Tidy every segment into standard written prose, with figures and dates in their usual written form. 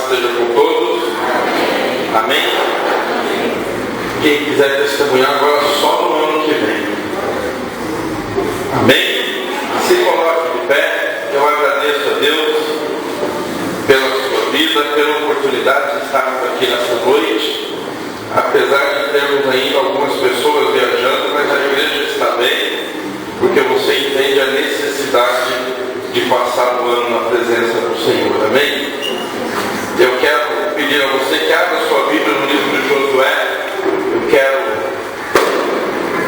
esteja com todos. Amém? Quem quiser testemunhar agora só no ano que vem. Amém? Se coloque de pé. Eu agradeço a Deus pela sua vida, pela oportunidade de estarmos aqui nessa noite. Apesar de termos ainda algumas pessoas viajando, mas a igreja está bem, porque você entende a necessidade de passar o ano na presença do Senhor. Amém? Eu quero pedir a você que abra sua Bíblia no livro de Josué. Eu quero,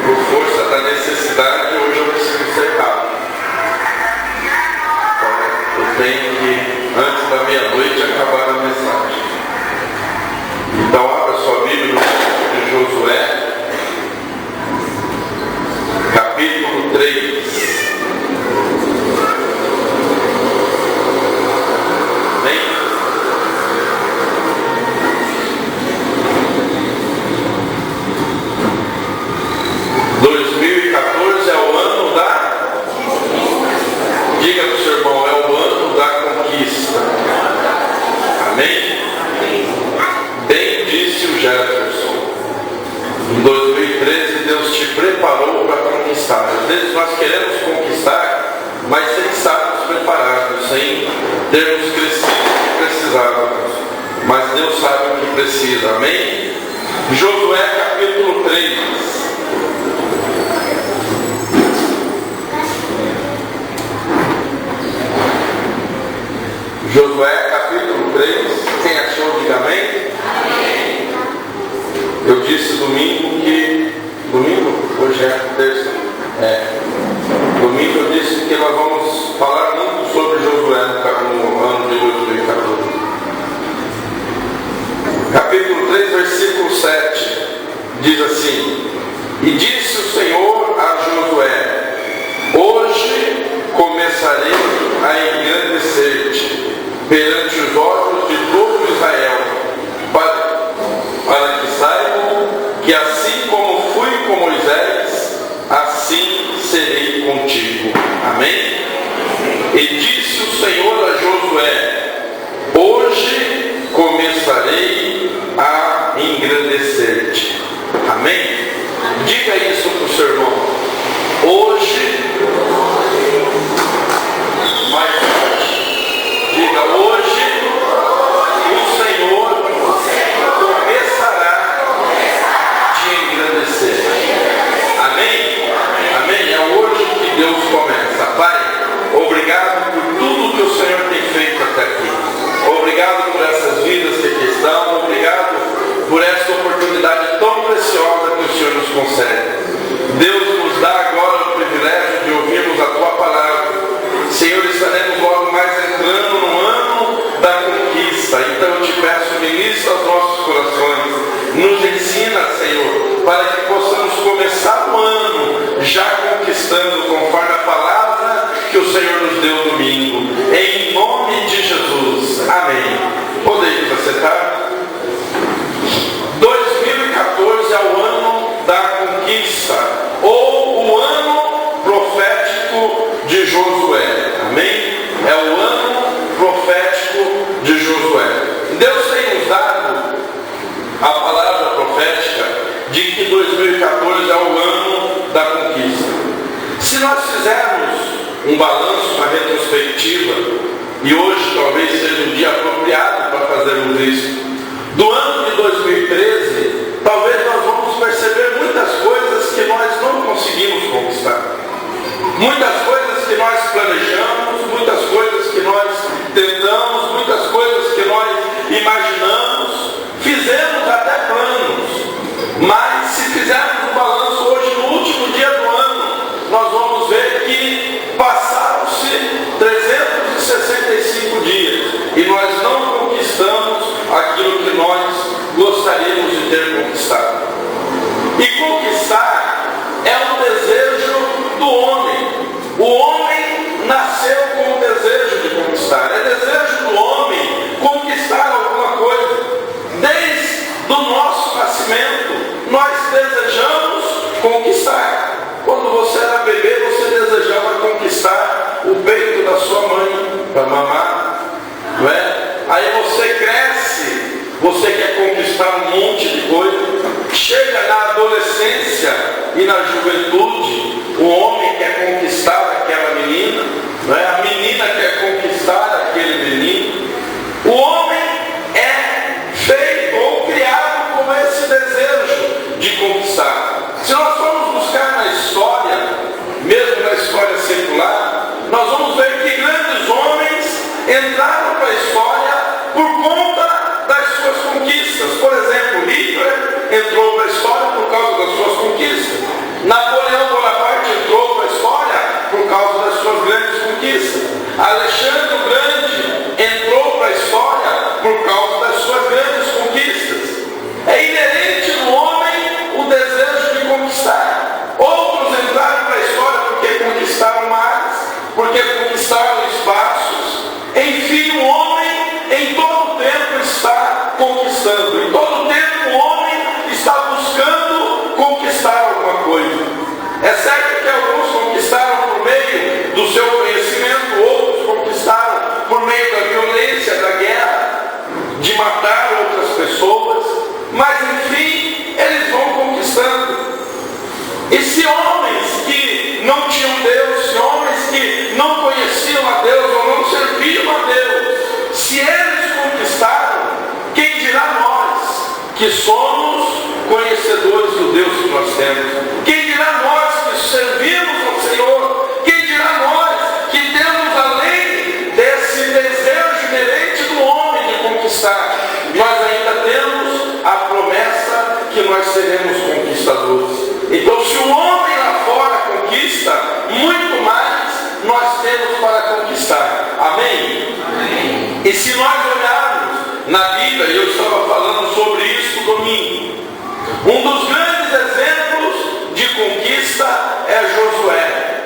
por força da necessidade, hoje eu preciso ser rápido. Então, eu tenho que, antes da meia-noite, acabar a mensagem. Então, abra sua Bíblia no livro de Josué, capítulo 3. 2014 é o ano da... Diga para o seu irmão, é o ano da conquista. Amém? Bem disse o Jefferson. Em 2013 Deus te preparou para conquistar. Às vezes nós queremos conquistar, mas sem estarmos preparados, sem termos crescido o que precisávamos. Mas Deus sabe o que precisa. Amém? Josué capítulo 3. Josué capítulo 3, quem achou, diga amém? Amém. Eu disse domingo que... Domingo? Hoje é terça. Domingo eu disse que nós vamos falar muito sobre Josué no ano de 2014. Capítulo 3, versículo 7, diz assim: E disse o Senhor a Josué: Hoje começarei a engrandecer-te perante os olhos de todo Israel, para que saibam que assim como fui com Moisés, assim serei contigo. Amém? E disse o Senhor a Josué: Hoje começarei a engrandecer-te. Amém? Diga isso para o seu irmão. Hoje, mais forte. Diga: hoje o Senhor começará a te engrandecer. Amém? Amém? É hoje que Deus começa. Pai, obrigado por tudo que o Senhor tem feito até aqui. Obrigado por essas vidas que aqui estão. Obrigado por essa oportunidade tão preciosa que o Senhor nos concede. Deus nos dá agora o privilégio de ouvirmos a Tua palavra. Senhor, estaremos logo mais entrando no ano da conquista. Então eu te peço, ministra aos nossos corações. Nos ensina, Senhor, para que possamos começar o ano já conquistando conforme a palavra que o Senhor nos deu domingo. Em nome de Jesus. Amém. Podemos aceitar? 2014 é o ano da conquista, ou o ano profético de Josué. Amém? É o ano profético de Josué. Deus tem nos dado a palavra profética de que 2014 é o ano da conquista. Se nós fizermos um balanço, uma retrospectiva, e hoje talvez seja um dia apropriado para fazermos isso, do ano de 2013, talvez nós vamos perceber muitas coisas que nós não conseguimos conquistar. Muitas coisas que nós planejamos, muitas coisas que nós tentamos, muitas coisas que nós imaginamos, fizemos até planos. Mas se fizermos um balanço hoje, no último dia do ano, nós vamos ver que passaram-se 365 dias e nós Aí você cresce, você quer conquistar um monte de coisa. Chega na adolescência e na juventude, o homem quer conquistar aquela menina, não é? A menina quer conquistar aquele menino. O homem é feito ou criado com esse desejo de conquistar. Se nós formos buscar na história, mesmo na história secular, nós vamos ver que grandes homens entraram para a história por conta das suas conquistas. Por exemplo, Hitler entrou para a história por causa das suas conquistas. Napoleão Bonaparte entrou para a história por causa das suas grandes conquistas. Alexandre o Grande entrou para a história por causa das suas grandes conquistas. É inerente no homem o desejo de conquistar. Outros entraram para a história porque conquistaram mares, porque conquistaram espaços. Enfim, o homem em todo o tempo está conquistando. Em todo o tempo o homem está buscando conquistar alguma coisa. É certo que alguns conquistaram por meio do seu conhecimento, outros conquistaram por meio da violência, da guerra, de matar outras pessoas, mas enfim, eles vão conquistando. E se homens que não tinham Deus, se homens que não conheciam a Deus ou não serviam a Deus, se eles conquistaram, quem dirá nós que somos conhecedores do Deus que nós temos? Quem dirá nós que servimos ao Senhor? Quem dirá nós que temos além desse desejo inerente do homem de conquistar, nós ainda temos a promessa que nós seremos conquistadores. Então, se o homem lá fora conquista, muito mais nós temos para conquistar. Amém? Amém. E se nós olharmos na Bíblia, e eu estava falando sobre isso no domingo, um dos grandes exemplos de conquista é Josué.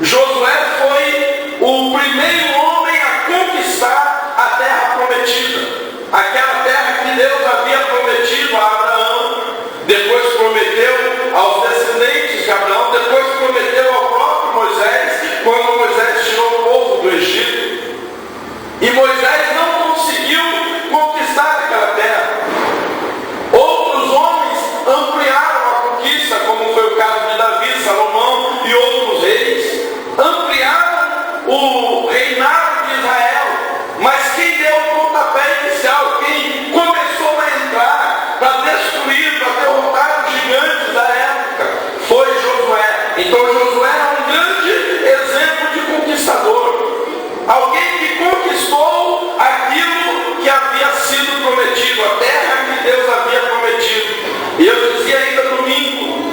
Josué foi o primeiro homem a conquistar a terra prometida. Aquela terra que Deus havia prometido a Abraão, depois prometeu aos descendentes de Abraão, depois prometeu ao próprio Moisés, quando Moisés tirou o povo do Egito. E Moisés não conseguiu conquistar aquela terra. Outros homens ampliaram a conquista, como foi o caso de Davi, Salomão e outros reis. Ampliaram o reinado de Israel. Mas quem deu o pontapé inicial, quem começou a entrar para destruir, para derrotar os gigantes da época, foi Josué. Então Josué é um grande exemplo de conquistador. Alguém que conquistou aquilo que havia sido prometido, a terra que Deus havia prometido. E eu dizia ainda domingo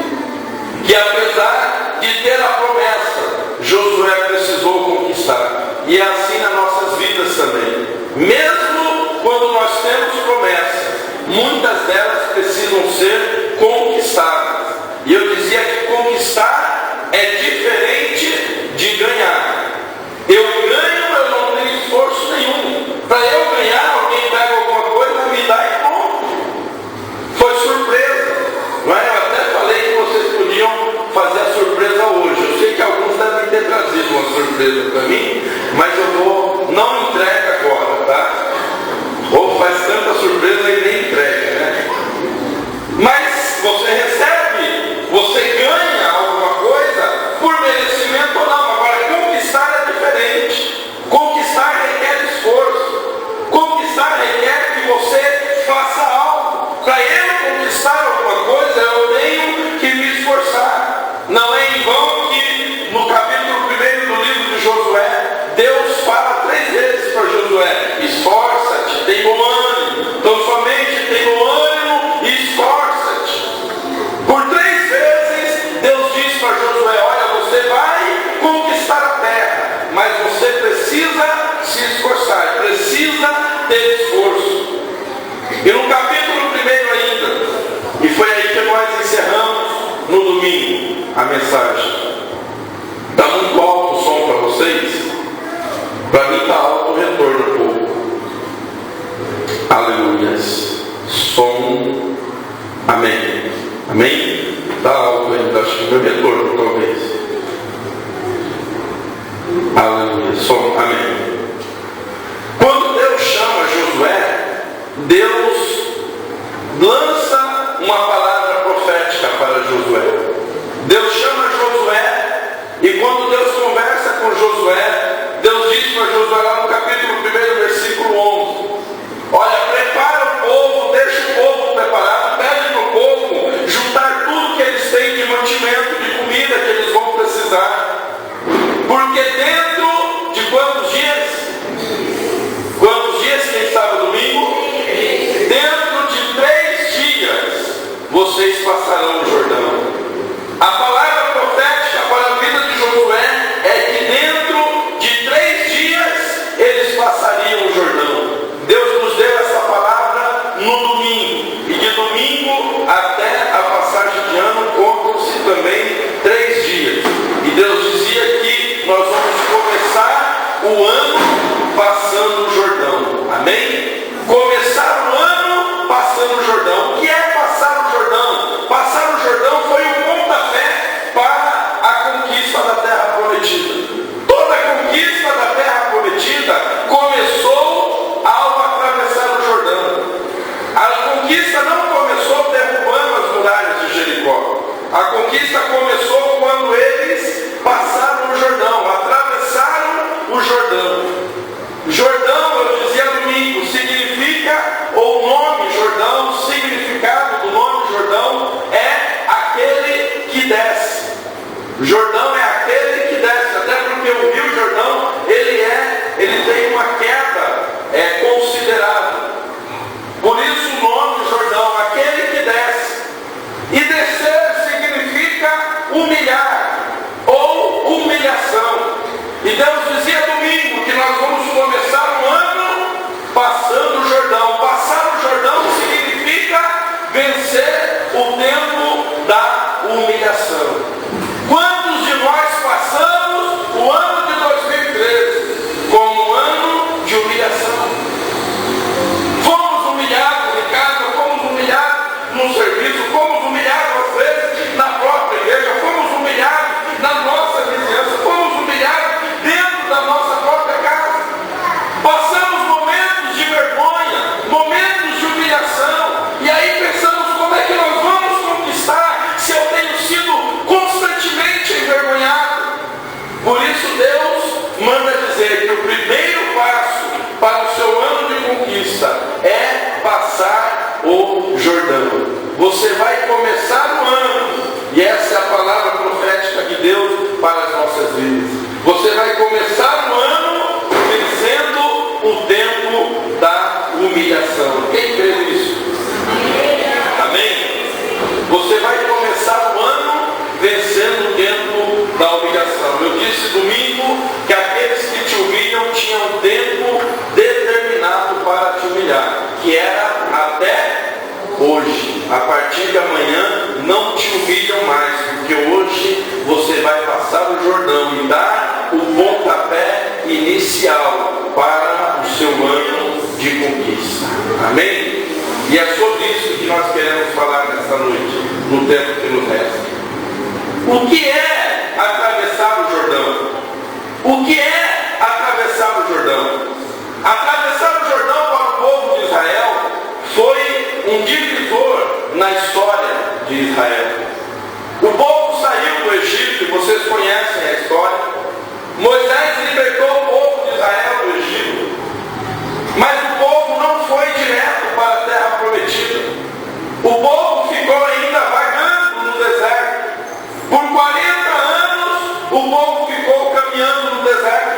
que apesar de ter a promessa, Josué precisou conquistar. E é assim nas nossas vidas também. Mesmo quando nós temos promessas, muitas delas precisam ser conquistadas. E eu dizia que conquistar é diferente de ganhar. Eu ganho, eu não tenho esforço nenhum. Para eu ganhar, alguém pega alguma coisa, me dá e pronto. Foi surpresa. Não é? Eu até falei que vocês podiam fazer a surpresa hoje. Eu sei que alguns devem ter trazido uma surpresa para mim, mas eu vou, não entrega agora, tá? Ou faz tanta surpresa e nem entrega, né? Mas você recebe, você ganha alguma coisa por merecimento ou não. Agora, conquistar é diferente. Conquistar requer esforço. Conquistar requer que você faça algo. Para eu conquistar alguma coisa, eu tenho que me esforçar. Não é em vão que no capítulo 1 do livro de Josué, Deus fala 3 vezes para Josué: esforça-te, tem bom ânimo. Então somente tem bom ânimo e esforça-te. Por 3 vezes Deus diz para Josué: olha, você vai conquistar a terra, mas você precisa se esforçar, precisa ter esforço. E no capítulo 1 ainda, e foi aí que nós encerramos no domingo a mensagem. Está muito alto o som para vocês? Para mim está alto o retorno um pouco. Aleluias. Som. Amém. Amém? Está alto ainda, acho que meu retorno talvez. Aleluia. Som. Amém. Quando Deus chama Josué vocês passarão o Jordão. A palavra profética para a vida de Josué é que dentro de 3 dias eles passariam o Jordão. Deus nos deu essa palavra no domingo. E de domingo até a passagem de ano contam-se também 3 dias. E Deus dizia que nós vamos começar o ano passando o Jordão. Amém? Começar o ano passando o Jordão. O que é passar o Jordão? Passar o Jordão foi o pontapé para a conquista da terra prometida. Toda a conquista da terra prometida começou ao atravessar o Jordão. A conquista não começou derrubando as muralhas de Jericó. A conquista começou quando eles passaram o Jordão, atravessaram o Jordão. Jordão, eu dizia domingo, significa, ou o nome Jordão, o significado do nome Jordão é aquele que desce. Jordão é aquele que desce, até porque o rio Jordão, ele tem uma queda considerável. Por isso o nome Jordão, aquele que desce. E descer significa humilhar, ou humilhação. E Deus dizia domingo que nós vamos começar o ano passando o Jordão. Passar o Jordão significa vencer o tempo da humilhação. Quantos de nós passamos o ano de 2013 como um ano de humilhação? Fomos humilhados em casa, fomos humilhados no serviço, fomos humilhados às vezes na própria igreja, fomos humilhados na nossa vizinhança, fomos humilhados dentro da nossa própria casa. Passamos momentos de vergonha, momentos de humilhação, e aí pensamos: como é que nós vamos conquistar se eu tenho sido constantemente envergonhado? Por isso Deus manda dizer que o primeiro passo para o seu ano de conquista é passar o Jordão. Você vai começar o ano, e essa é a palavra profética de Deus para as nossas vidas. Você vai começar o ano vencendo o tempo da humilhação. Quem crê nisso? Amém? Você vai começar o ano vencendo o tempo da humilhação. Eu disse domingo que aqueles que te humilham tinham um tempo determinado para te humilhar, que era até hoje. A partir de amanhã não te humilham mais, porque hoje você vai passar o Jordão e dar o pontapé inicial para o seu ano de conquista. Amém? E é sobre isso que nós queremos falar nesta noite, no tempo que nos resta. O que é atravessar o Jordão? O que é atravessar o Jordão? Atravessar o Jordão para o povo de Israel foi um divisor na história de Israel. O povo saiu do Egito, e vocês conhecem a história. Moisés libertou o povo de Israel do Egito, mas o povo não foi direto para a terra prometida. O povo ficou ainda vagando no deserto. Por 40 anos o povo ficou caminhando no deserto.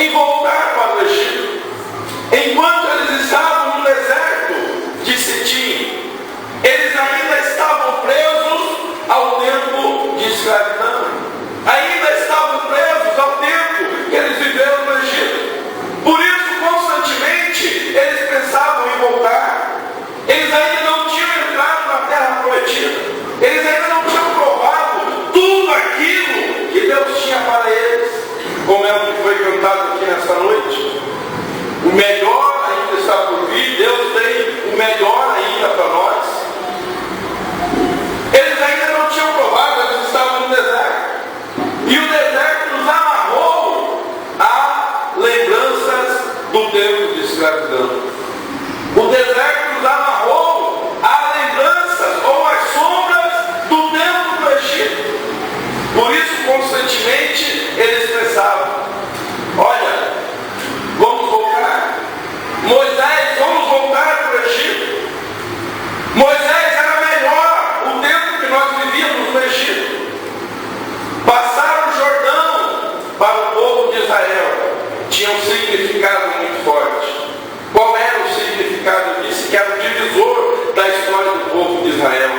em voltar para o Egito. Enquanto eles estavam no deserto de Sitim, eles ainda estavam presos ao tempo de escravidão. Ainda estavam presos ao tempo que eles viveram no Egito. Por isso, constantemente, eles pensavam em voltar. Eles ainda não tinham entrado na terra prometida. Eles ainda não tinham provado tudo aquilo que Deus tinha para eles. Como é o que foi cantado aqui nesta noite. O melhor ainda está por vir. Deus tem o melhor ainda para nós. Eles ainda não tinham provado, eles estavam no deserto. E o deserto nos amarrou a lembranças do tempo de escravidão. O deserto nos amarrou a lembranças ou as sombras do tempo do Egito. Por isso, constantemente, eles pensavam: olha, vamos voltar. Moisés, vamos voltar para o Egito. Moisés era melhor o tempo que nós vivíamos no Egito. Passar o Jordão para o povo de Israel tinha um significado muito forte. Qual era o significado disso? Que era o divisor da história do povo de Israel.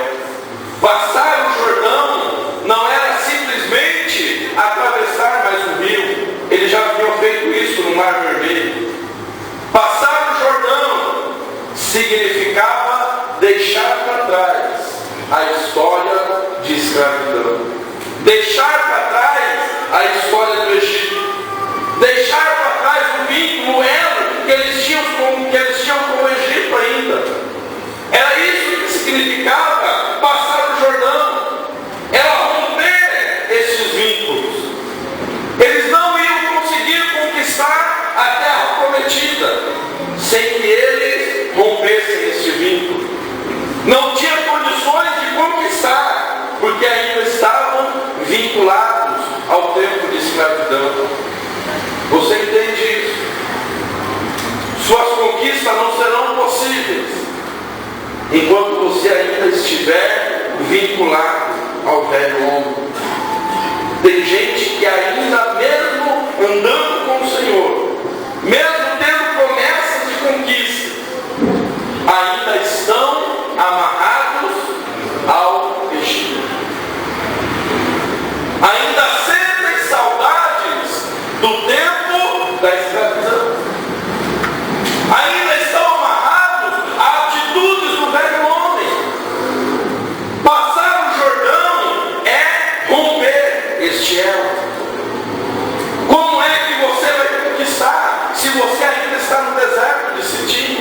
Passar o Jordão não era simplesmente atravessar mais um rio. Eles já haviam feito isso no Mar Vermelho. Passar o Jordão significava deixar para trás a história de escravidão. Deixar para trás a história do Egito. Deixar para trás o vínculo, o elo que eles tinham com o Egito ainda. Era isso que significava passar o Jordão. Era romper esses vínculos. Eles não iam conseguir conquistar a terra prometida sem que eles rompessem esse vínculo. Não tinha condições de conquistar, porque ainda estavam vinculados ao tempo de escravidão. Você entende isso? Suas conquistas não serão possíveis enquanto você ainda estiver vinculado ao velho homem. Tem gente que ainda, mesmo andando com o Senhor, mesmo tendo promessas de conquista, ainda estão amarrados ao Egito. Ainda sentem saudades do tempo da escravidão. Ainda estão amarrados a atitudes do velho homem. Passar o Jordão é romper este elo. Como é que você vai conquistar se você ainda está no deserto de Sitim?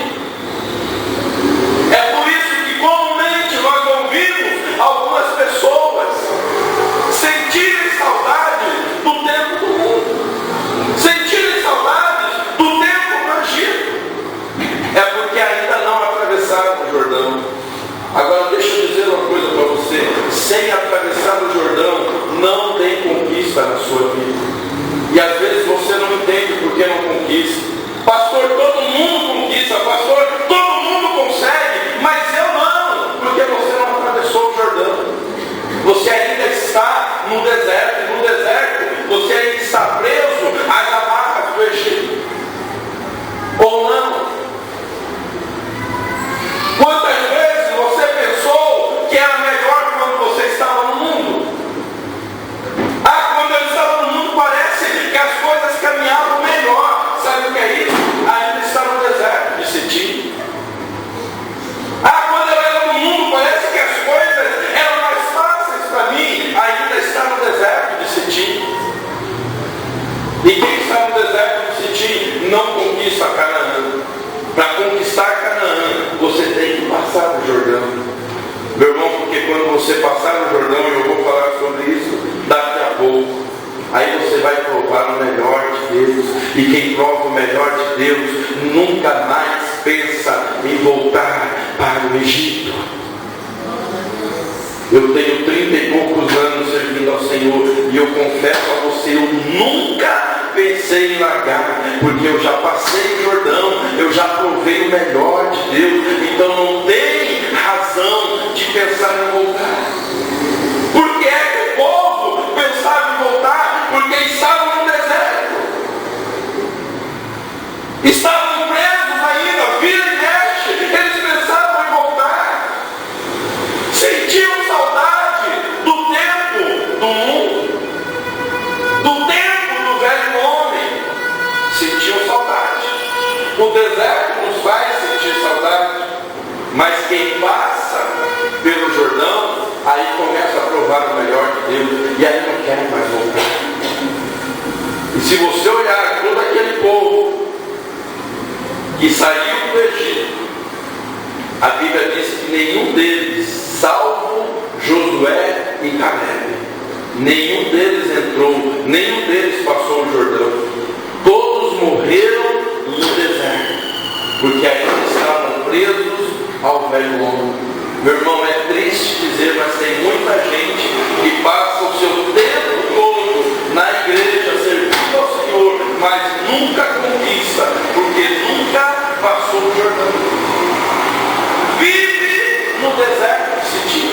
É por isso que comumente nós ouvimos algumas pessoas sentirem saudade do tempo do mundo, sentirem saudade do tempo do Egito. É porque ainda não atravessaram o Jordão. Agora deixa eu dizer uma coisa para você: sem atravessar o Jordão não tem conquista na sua vida. E às vezes você não entende por que não conquista. Pastor, todo mundo conquista. Pastor, todo mundo consegue, mas eu não, porque você não atravessou o Jordão. Você ainda está no deserto, e no deserto você ainda está preso às amarras do Egito. Ou não? Quantas vezes você pensou que era melhor quando você estava no mundo? Quando eu estava no mundo parece que as coisas caminhavam melhor. Sabe o que é isso? Ainda está no deserto de Sitim. Quando eu era no mundo parece que as coisas eram mais fáceis para mim. Ainda está no deserto de Sitim. E quem está no deserto de Sitim não conquista Canaã. Para conquistar Canaã, você tem que passar o Jordão. Meu irmão, porque quando você passar o Jordão, e eu vou falar sobre isso daqui a pouco, aí você vai provar o melhor de Deus. E quem prova o melhor de Deus nunca mais pensa em voltar para o Egito. Eu tenho 30 e poucos anos servindo ao Senhor, e eu confesso a você, eu nunca pensei em largar, porque eu já passei o Jordão, eu já provei o melhor de Deus, então não tem razão de pensar em voltar. Por que é que o povo pensava em voltar? Porque estavam no deserto. no deserto nos faz sentir saudade, mas quem passa pelo Jordão, aí começa a provar o melhor de Deus, e aí não quer mais voltar. E se você olhar todo aquele povo que saiu do Egito, a Bíblia diz que nenhum deles, salvo Josué e Caleb, nenhum deles entrou, nenhum deles passou o Jordão. Todos morreram no deserto, porque ainda estavam presos ao velho homem. Meu irmão, é triste dizer, mas tem muita gente que passa o seu tempo todo na igreja servindo ao Senhor, mas nunca conquista, porque nunca passou o Jordão. Vive no deserto de Sitim,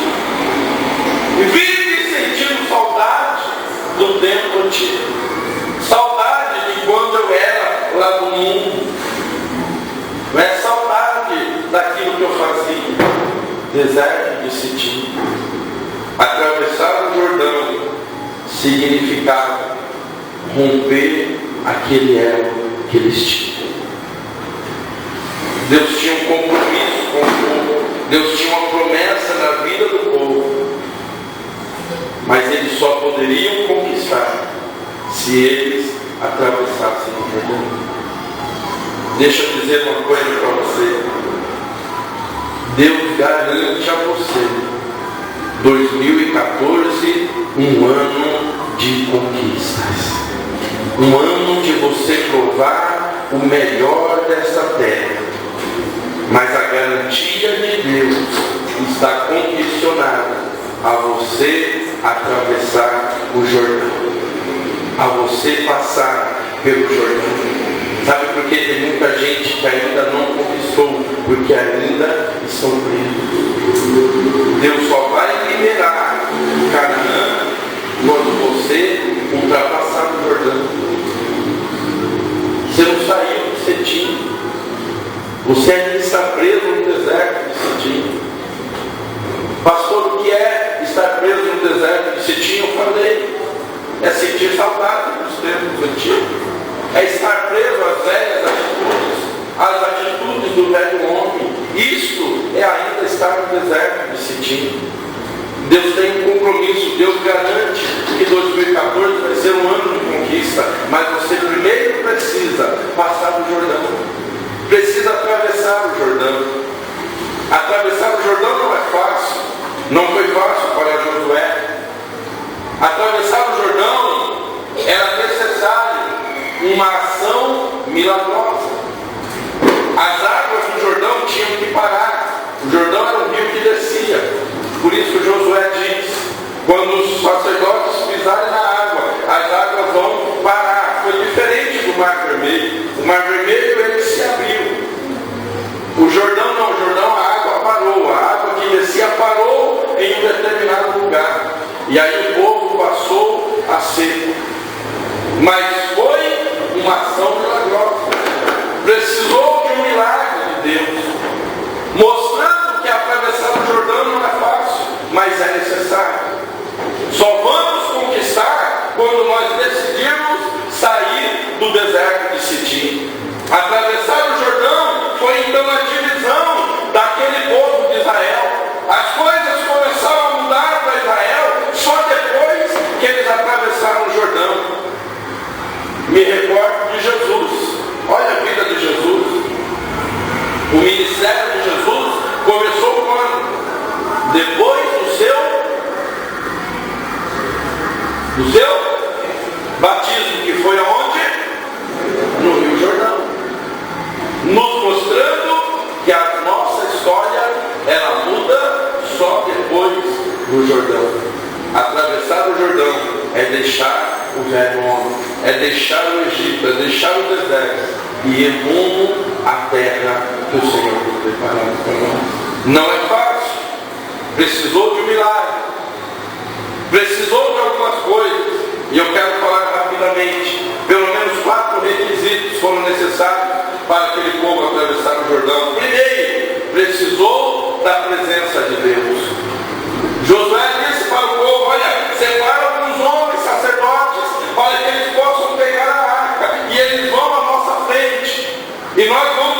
e vive sentindo saudade do tempo antigo, saudade de quando eu era lá do mundo, não é saudade daquilo que eu fazia. Deserto de Sitim. Atravessar o Jordão significava romper aquele elo que eles tinham. Deus tinha um compromisso com o povo, Deus tinha uma promessa na vida do povo, mas eles só poderiam conquistar se eles atravessassem o Jordão. Deixa eu dizer uma coisa para você. Deus garante a você 2014 um ano de conquistas, um ano de você provar o melhor dessa terra, mas a garantia de Deus está condicionada a você atravessar o Jordão, a você passar pelo Jordão. Sabe por que tem muita gente que ainda não conquistou? Porque ainda estão presos. Deus só vai liberar Canaã quando você ultrapassar o Jordão. Você não saiu de Sitim. Você ainda está preso no deserto de Sitim. Pastor, o que é estar preso no deserto de Sitim? Eu falei, é sentir saudade dos tempos antigos. É estar preso às velhas atitudes, às atitudes do velho homem. Isto é ainda estar no deserto de Sitim. Deus tem um compromisso, Deus garante que 2014 vai ser um ano de conquista, mas você primeiro precisa passar o Jordão, precisa atravessar o Jordão. Atravessar o Jordão não é fácil, não foi fácil para Josué. Atravessar o Jordão era necessário uma ação milagrosa. As águas do Jordão tinham que parar. O Jordão era um rio que descia. Por isso Josué diz, quando os sacerdotes pisarem na água, as águas vão parar. Foi diferente do Mar Vermelho. O Mar Vermelho ele se abriu. O Jordão não, o Jordão a água parou. A água que descia parou em um determinado lugar. E aí o povo passou a seco. Mas foi uma ação milagrosa. Precisou de um milagre de Deus, mostrando que atravessar o Jordão não é fácil, mas é necessário. Só vamos conquistar quando nós decidirmos sair do deserto de Sitim. Atravessar o Jordão foi então a divisão daquele povo de Israel. As coisas começaram a mudar para Israel só depois que eles atravessaram o Jordão. Me recordo de Jesus. Olha a vida de Jesus. O ministério de Jesus começou quando? Depois do seu batismo, que foi aonde? No Rio Jordão. Nos mostrando que a nossa história ela muda só depois do Jordão. Atravessar o Jordão é deixar o velho homem, é deixar o Egito, é deixar o deserto e ir rumo à terra que o Senhor tem preparado para nós. Não é fácil. Precisou de um milagre, precisou de algumas coisas, e eu quero falar rapidamente. Pelo menos 4 requisitos foram necessários para aquele povo atravessar o Jordão. Primeiro, precisou da presença de Deus. Josué disse para o povo: olha, separa alguns homens sacerdotes para que eles possam pegar a arca, e eles vão à nossa frente, e nós vamos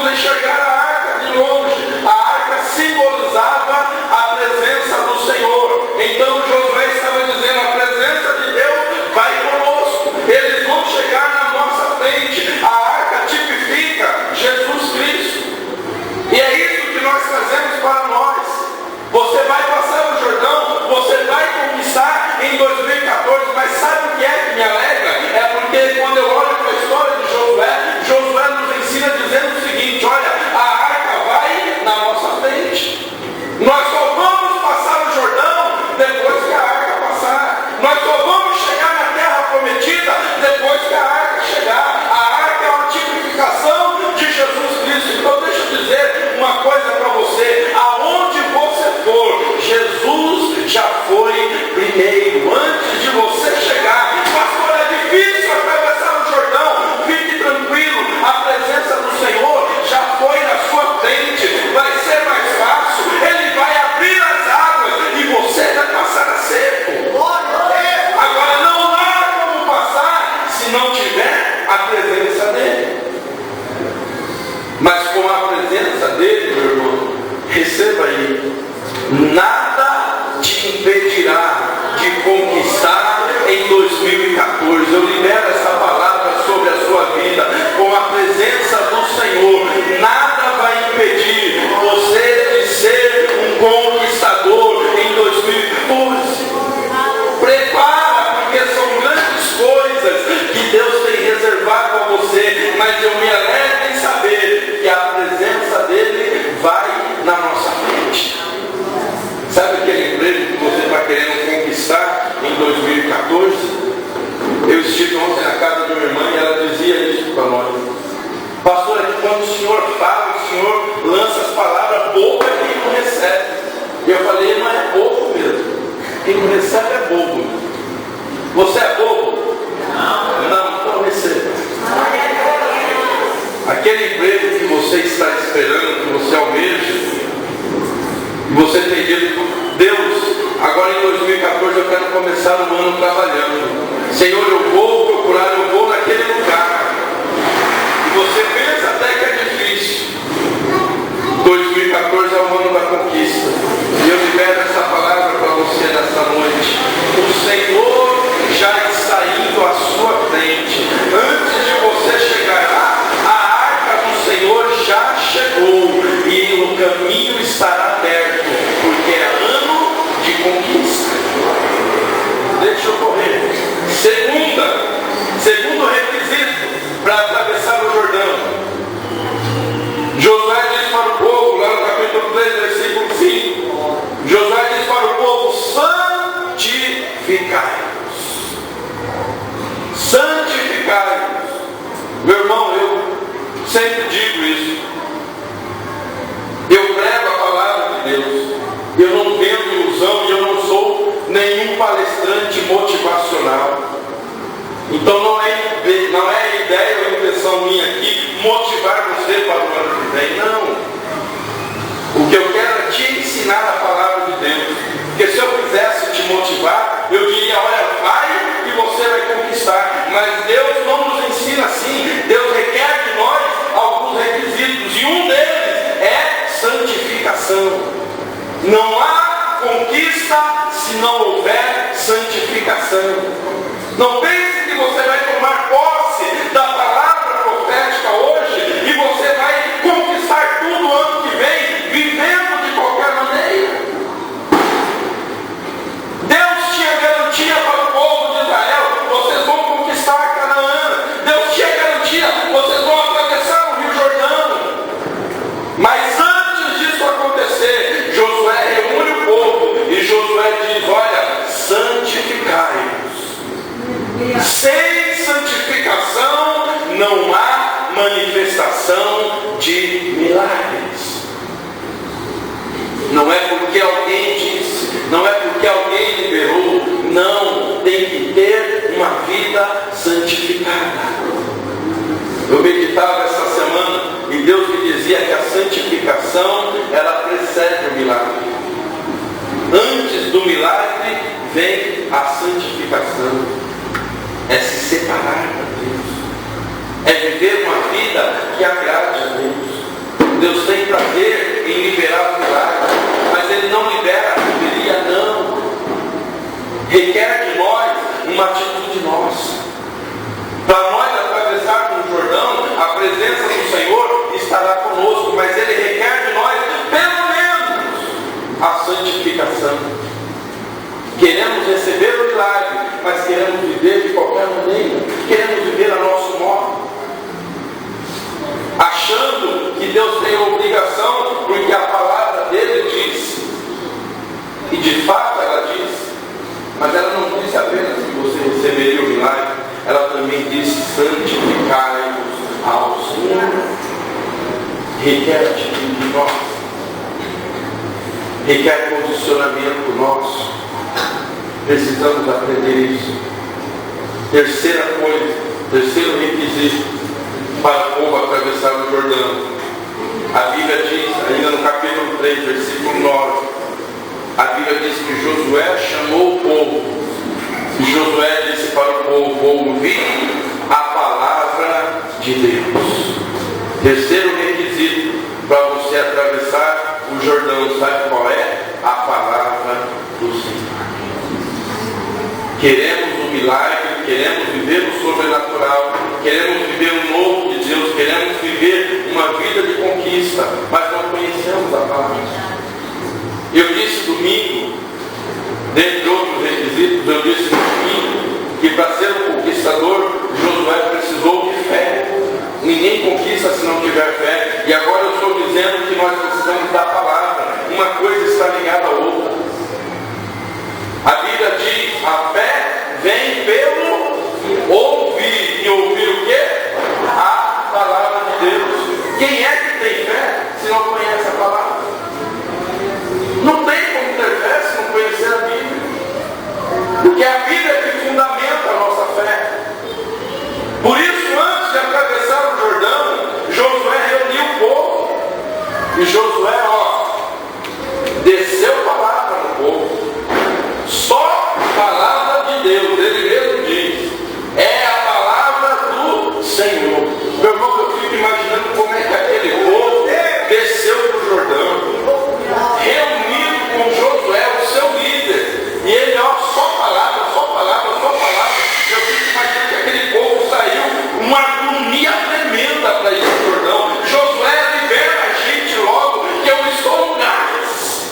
recebe é bobo. Você é bobo? Não, então receba. Aquele emprego que você está esperando, que você almeja, e você tem dito, Deus, agora em 2014 eu quero começar o ano trabalhando. Senhor, eu vou procurar, eu vou naquele lugar. E você pensa até que é difícil. 2014 é o ano da conquista. E eu libero essa palavra para você nessa noite. O Senhor já está indo à sua frente. Antes de você chegar lá, a arca do Senhor já chegou. E o caminho estará aberto. Porque é ano de conquista. Deixa eu correr. Segundo requisito para atravessar o Jordão. Josué diz para o povo, lá no capítulo 3, versículo 5. Josué diz para o povo: santificai-vos. Santificai-vos. Meu irmão, eu sempre digo isso. Eu prego a palavra de Deus. Eu não vendo ilusão e eu não sou nenhum palestrante motivacional. Então não é ideia ou intenção minha aqui motivar você para o ano que vem. Não. O que eu quero é te ensinar a palavra de Deus. Porque se eu quisesse te motivar, eu diria: olha, vai e você vai conquistar. Mas Deus não nos ensina assim. Deus requer de nós alguns requisitos. E um deles é santificação. Não há conquista se não houver santificação. Não pense que você vai tomar posse da palavra profética hoje e você vai conquistar tudo ano que vem, vivendo de qualquer maneira. Deus tinha garantia para o povo de Israel: vocês vão conquistar Canaã. Deus tinha garantia: vocês vão atravessar o Rio Jordão. Mas antes disso acontecer, Josué reúne o povo e Josué diz: olha, santificai-vos. Sem santificação não há manifestação de milagres. Não é porque alguém disse, não é porque alguém liberou, não, tem que ter uma vida santificada. Eu meditava essa semana e Deus me dizia que a santificação, ela precede o milagre. Antes do milagre vem a santificação. É se separar de Deus. É viver uma vida que agrade a Deus. Deus tem prazer em liberar o milagre, mas Ele não libera a deveria, não. Requer de nós uma atitude nossa. Para nós atravessarmos o Jordão, a presença do Senhor estará conosco, mas Ele requer de nós, pelo menos, a santificação. Queremos receber o milagre, mas queremos viver de qualquer maneira. Queremos viver a nosso modo. Achando que Deus tem a obrigação, porque a palavra dele diz. E de fato ela diz. Mas ela não disse apenas que você receberia o milagre. Ela também disse: santificai-vos ao Senhor. Requer atitude de nós. Requer posicionamento nosso. Precisamos aprender isso. Terceira coisa, terceiro requisito para o povo atravessar o Jordão. A Bíblia diz, ainda no capítulo 3, versículo 9, a Bíblia diz que Josué chamou o povo. E Josué disse para o povo: ouvi a palavra de Deus. Terceiro requisito para você atravessar o Jordão, sabe qual é? A palavra do Senhor. Queremos o milagre, queremos viver o sobrenatural, queremos viver o novo de Deus, queremos viver uma vida de conquista, mas não conhecemos a palavra. Eu disse domingo, dentre outros requisitos, eu disse domingo que para ser um conquistador, Josué precisou de fé. Ninguém conquista se não tiver fé. E agora eu estou dizendo que nós precisamos da palavra. Uma coisa está ligada à outra. A Bíblia diz: a fé vem pelo ouvir. E ouvir o quê? A palavra de Deus. Quem é que tem fé se não conhece a palavra? Não tem como ter fé se não conhecer a Bíblia. E Josué, desceu palavra no povo. Só palavra de Deus, ele mesmo diz. É a palavra do Senhor. Meu irmão, eu fico imaginando como é que aquele povo desceu para o Jordão, reunido com Josué, o seu líder. E ele, só palavra, só palavra, só palavra. Eu fico imaginando que aquele povo saiu uma agonia tremenda para ir para o Jordão. Josué, libera a gente logo, que eu estou no gás.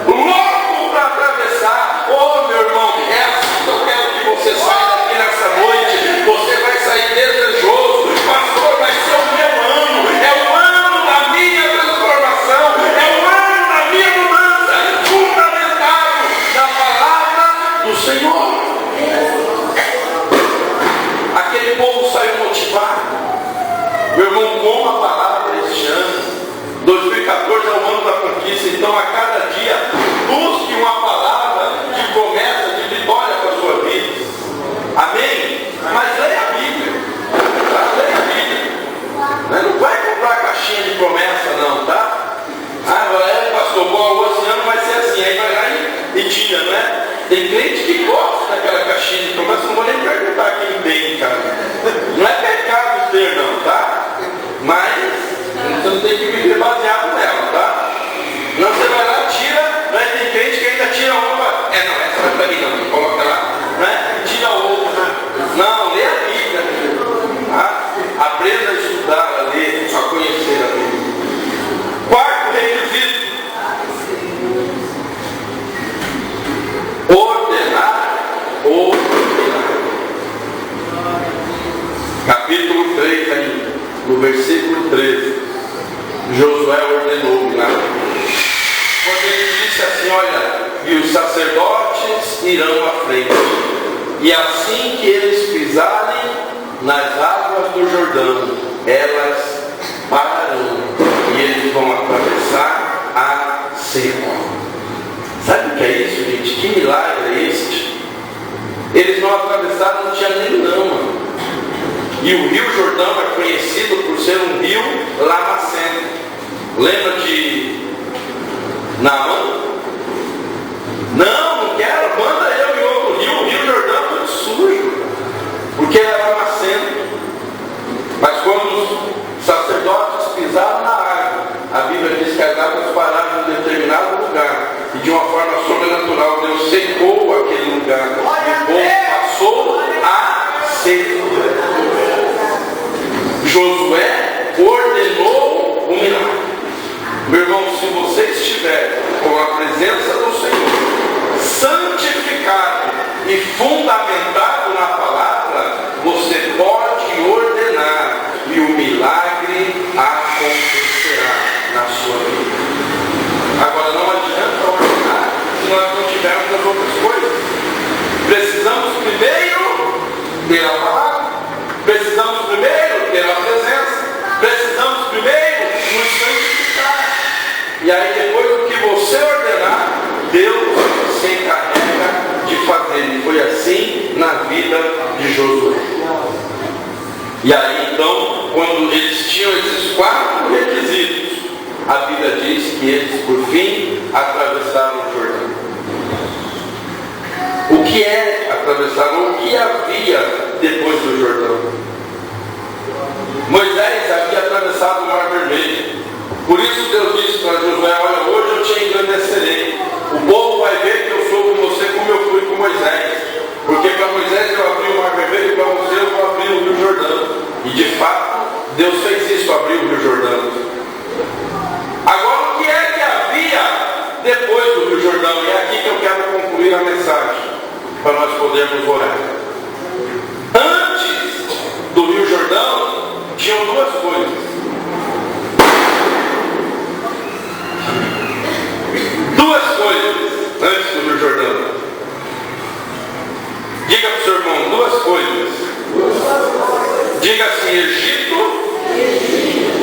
Logo para atravessar. Meu irmão, é assim que eu quero que você saia daqui nessa noite. Você vai sair desejoso. Pastor, vai ser o meu ano. É o ano da minha transformação. É o ano da minha mudança. Fundamentado na palavra do Senhor. Aquele povo saiu motivado. Meu irmão, como a palavra este ano. 2014 é o ano da conquista. Então, a cada dia, busque uma palavra de promessa, de vitória para a sua vida. Amém? Mas leia a Bíblia. Tá? Leia a Bíblia. Não vai comprar a caixinha de promessa, não, tá? Pastor, esse ano vai ser assim. Aí vai lá e tira, né? Tem crente que gosta daquela caixinha de promessa. Não vou nem perguntar quem tem, cara. Não é pecado ter, não, tá? Mas você não tem que viver baseado nela, tá? Não, você vai lá, tira, né? Tem crente que ainda tira uma. Não, essa não é pra mim, não. Coloca lá, né? Tira outra. Não, lê a Bíblia, tá? Aprenda a estudar, a ler, a conhecer a Bíblia. Quarto requisito: ordenar ou dominar. Capítulo 3, ainda, no versículo 13. Josué ordenou, né? Quando ele disse assim: olha, e os sacerdotes irão à frente, e assim que eles pisarem nas águas do Jordão, elas pararão, e eles vão atravessar a seco. Sabe o que é isso, gente? Que milagre é este? Eles não atravessaram, não tinha nem lama. E o rio Jordão é conhecido por ser um rio lamacento. Lembra de Naamã? Não quero, manda eu em outro rio. O rio Jordão é muito sujo, porque ele é lamacento. Mas quando os sacerdotes pisaram na água, a Bíblia diz que as águas pararam em um determinado lugar. E de uma forma sobrenatural, Deus secou aquele lugar. O povo passou a seco. Josué ordenou o milagre. Meu irmão, se você estiver com a presença do Senhor, santificado e fundamentado na palavra, você pode ordenar e o milagre acontecerá na sua vida. Agora, não adianta ordenar se nós não tivermos as outras coisas. Precisamos primeiro ter a palavra. Precisamos primeiro ter a presença. Precisamos primeiro nos santificar. E aí depois do que você ordenar, Deus se encarrega de fazer. E foi assim na vida de Josué. E aí então, quando eles tinham esses 4 requisitos, a Bíblia diz que eles por fim atravessaram o Jordão. O que é atravessar? O que havia depois do Jordão? Moisés havia atravessado o Mar Vermelho. Por isso Deus disse para Josué: olha, hoje eu te engrandecerei. O povo vai ver que eu sou com você como eu fui com Moisés. Porque para Moisés eu abri o Mar Vermelho e para você eu vou abrir o Rio Jordão. E de fato, Deus fez isso, abriu o Rio Jordão. Agora, o que é que havia depois do Rio Jordão? E é aqui que eu quero concluir a mensagem, para nós podermos orar. Antes do Rio Jordão, tinham 2 coisas. 2 coisas antes do Rio Jordão. Diga para o seu irmão: 2 coisas. Diga assim: Egito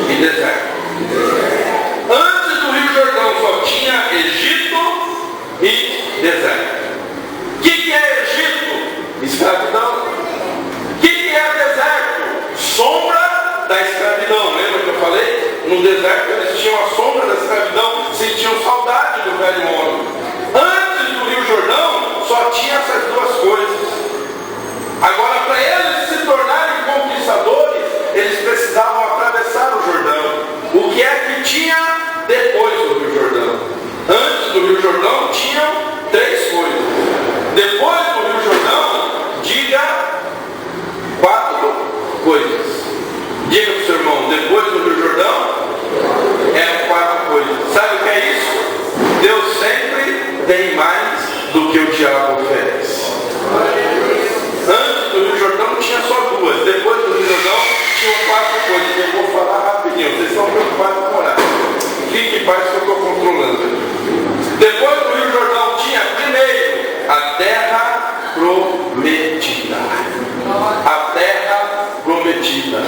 e deserto. Antes do Rio Jordão só tinha Egito e deserto. O que é Egito? Escravidão. O que é deserto? Sombra da escravidão. Lembra que eu falei? No deserto eles tinham a sombra da sentiam saudade do velho homem. Antes do Rio Jordão, só tinha essas duas coisas. Agora, para eles se tornarem conquistadores, eles precisavam atravessar o Jordão. O que é que tinha depois do Rio Jordão? Antes do Rio Jordão, tinham três coisas. Depois do Rio Jordão, diga quatro coisas. Diga para o seu irmão, depois do Rio Jordão, eram quatro coisas. Sabe o que é isso? Deus sempre tem mais do que o diabo oferece. Antes do Rio Jordão tinha só duas. Depois do Rio Jordão tinham quatro coisas. Eu vou falar rapidinho. Vocês estão preocupados com o horário. Fique em paz que eu estou controlando. Depois do Rio Jordão tinha primeiro a terra prometida. A terra prometida.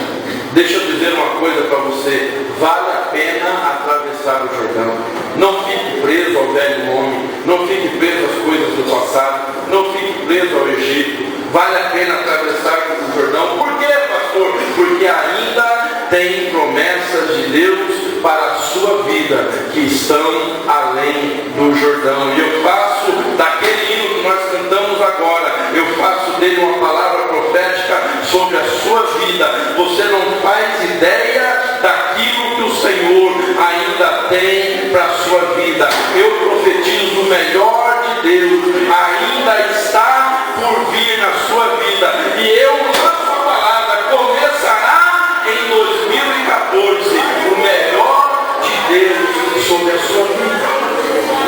Deixa eu dizer uma coisa para você. Vale a pena atravessar o Jordão. Não fique preso ao velho homem. Não fique preso às coisas do passado. Não fique preso ao Egito. Vale a pena atravessar o Jordão. Por quê, pastor? Porque ainda tem promessas de Deus para a sua vida que estão além do Jordão. E eu faço daquele hino que nós cantamos agora, eu faço dele uma palavra profética sobre a sua vida. Você não faz ideia daquilo que o Senhor ainda tem para a sua vida. Eu profetizo o melhor de Deus ainda está por vir na sua vida. E eu lanço a palavra, começará em 2014 o melhor de Deus sobre a sua vida.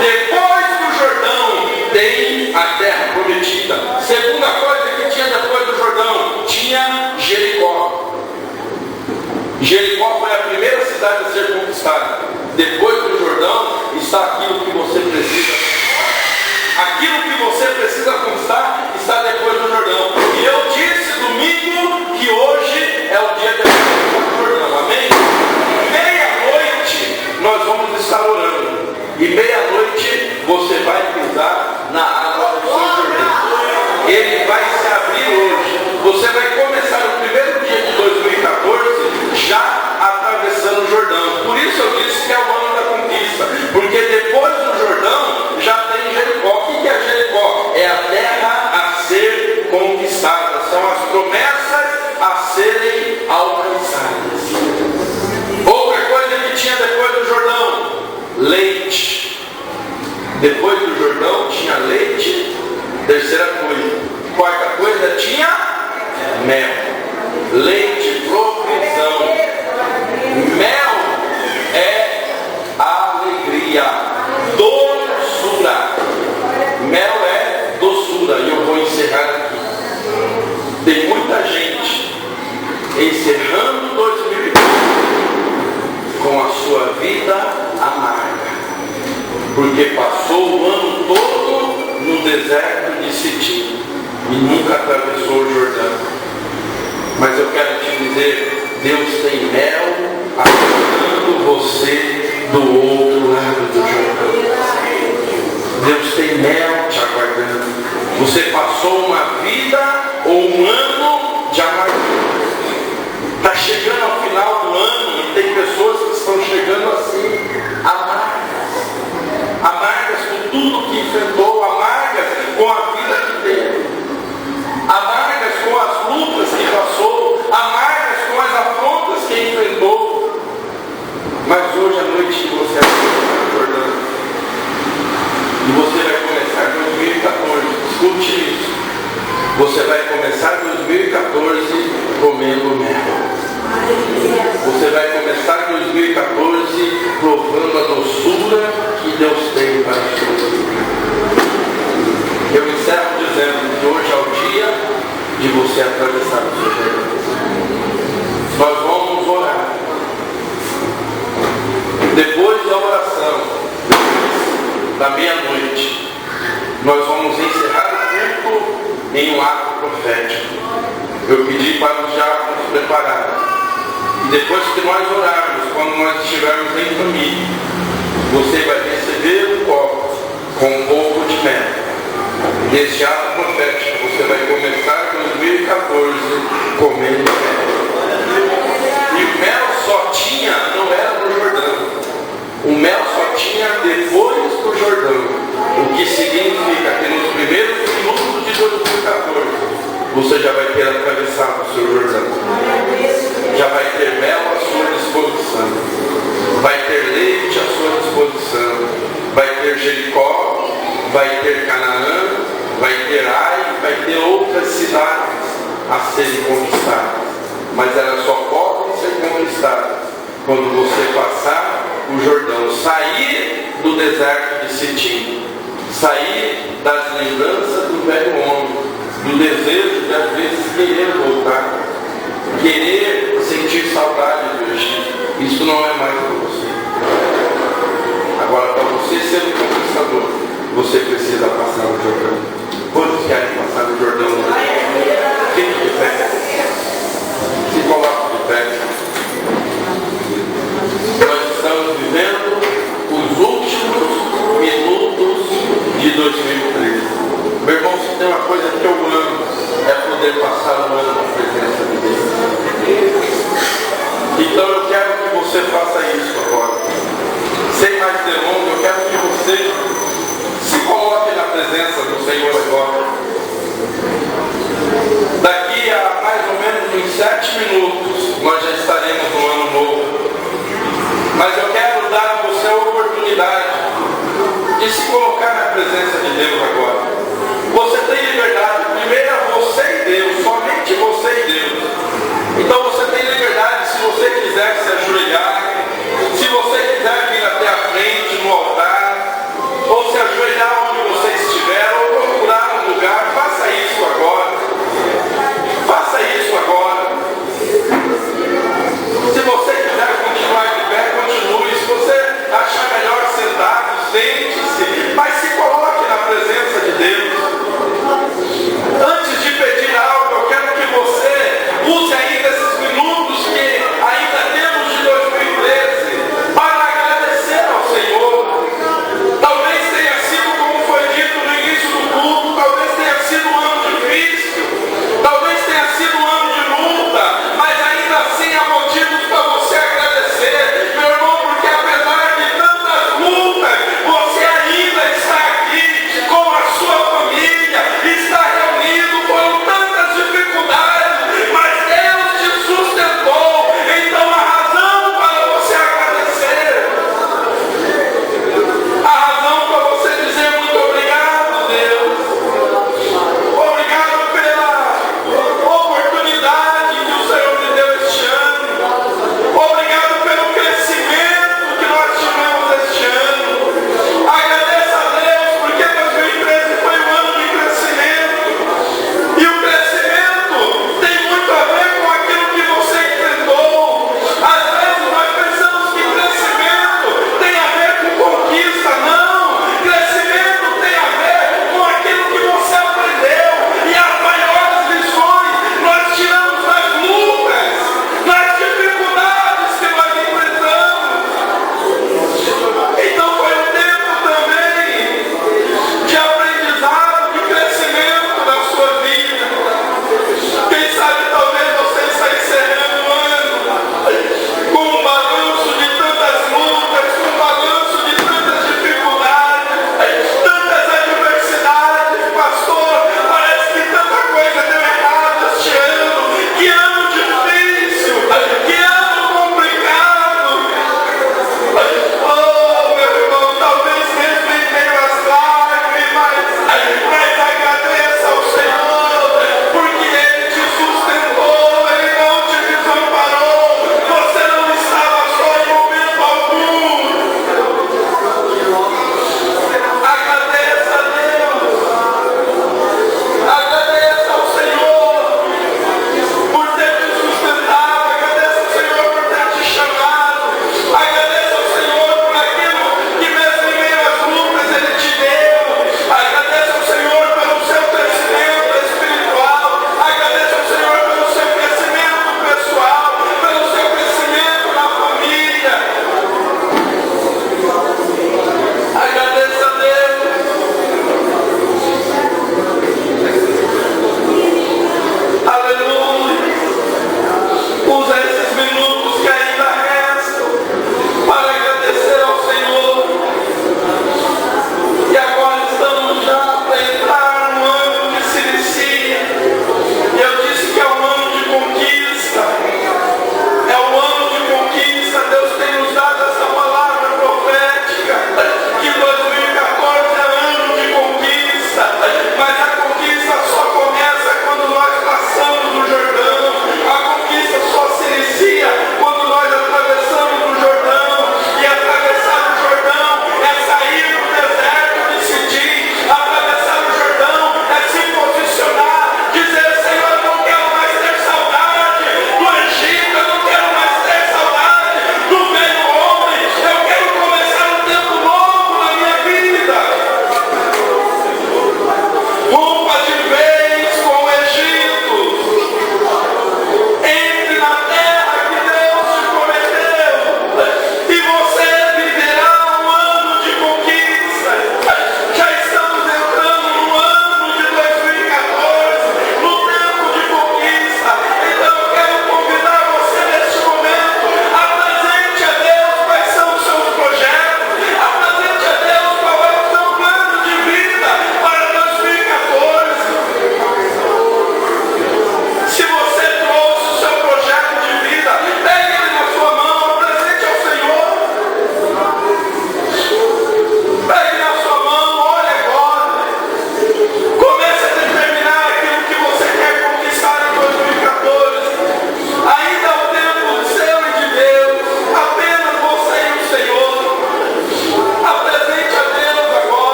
Depois do Jordão tem a terra prometida. Segunda coisa que tinha depois do Jordão, tinha Jericó. Jericó foi a primeira cidade a ser conquistada. Depois do Jordão está aquilo que você precisa. Aquilo que você precisa conquistar está depois do Jordão. E eu disse domingo que hoje é o dia depois do Jordão. Amém? Meia-noite nós vamos estar orando. E meia-noite você vai pisar na água do seu Jordão. Ele vai se abrir hoje. Você vai começar o primeiro dia de 2014 já atravessando o Jordão. Por isso eu disse que é o ano da conquista. Porque depois do Jordão já tem Jericó. O que é Jericó? É a terra a ser conquistada. São as promessas a serem alcançadas. Outra coisa que tinha depois do Jordão, leite. Depois do Jordão tinha leite. Terceira coisa. Quarta coisa tinha mel. Leite, provisão. Mel é alegria. Doçura. Mel é doçura. E eu vou encerrar aqui. Tem muita gente encerrando 2020 com a sua vida amarga. Porque passou o ano todo no deserto de Sitim e nunca atravessou o Jordão. Mas eu quero te dizer, Deus tem mel aguardando você do outro lado do Jordão. Deus tem mel te aguardando. Você passou uma vida ou um ano de amargura. Está chegando ao final do ano e tem pessoas que estão chegando assim, amargas. Amargas com tudo que enfrentou, amargas com a vida que teve, amargas com as lutas que passou, amargas com as afrontas que enfrentou. Mas hoje à noite você está acordando e você vai começar 2014. Escute isso. Você vai começar 2014 comendo mel. Você vai começar 2014 provando a doçura que Deus tem para a sua vida. Eu encerro dizendo que hoje é o dia de você atravessar o seu Jordão. Nós vamos orar. Depois da oração, da meia-noite, nós vamos encerrar o culto em um ato profético. Eu pedi para os diáconos prepararem. E depois que nós orarmos, quando nós estivermos em família, você vai receber um copo com um pouco de mel. Nesse ato profético, você vai começar 2014 comendo mel. E o mel só tinha, não era no Jordão. O mel só tinha você já vai ter atravessado o seu Jordão. Já vai ter mel à sua disposição. Vai ter leite à sua disposição. Vai ter Jericó, vai ter Canaã, vai ter Ai, vai ter outras cidades a serem conquistadas. Mas elas só podem ser conquistadas quando você passar o Jordão, sair do deserto de Sitim, sair das lembranças do velho homem, do desejo de às vezes querer voltar, querer sentir saudade do Egito. Isso não é mais para você. Agora, para você ser um conquistador, você precisa passar o Jordão. Quantos querem passar o Jordão? Fique de pé. Se coloque de pé. Nós estamos vivendo os últimos minutos de 2013. Meu irmão, se tem uma coisa que eu amo, é poder passar o ano na presença de Deus. Então eu quero que você faça isso agora. Sem mais delongas, eu quero que você se coloque na presença do Senhor agora. Daqui a mais ou menos uns 7 minutos, nós já estaremos no ano novo. Mas eu quero dar a você a oportunidade de se colocar na presença de Deus agora.